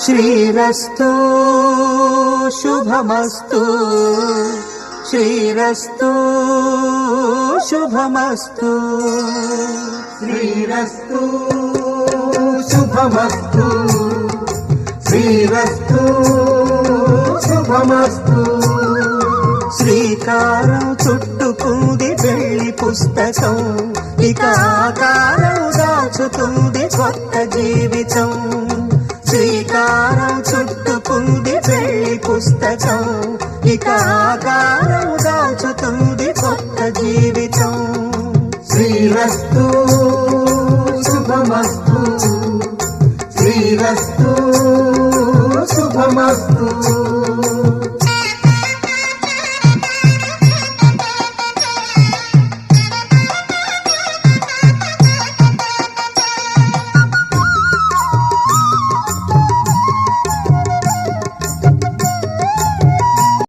శ్రీరస్తు శుభమస్తు శ్రీరస్తు శుభమస్తు శ్రీరస్తు శుభమస్తు శ్రీరస్తు శుభమస్తు శ్రీకారం చుట్టుకుంది వెళ్లి పుస్తకం ఇక ఆకారం దాచుతుంది కొత్త జీవితం శ్రీకారం చుట్టుకుంది వెళ్లి పుస్తకం ఇక ఆకారం దాచుతుంది కొత్త జీవితం శ్రీరస్తు శుభమస్తు శ్రీరస్తు శుభమస్తు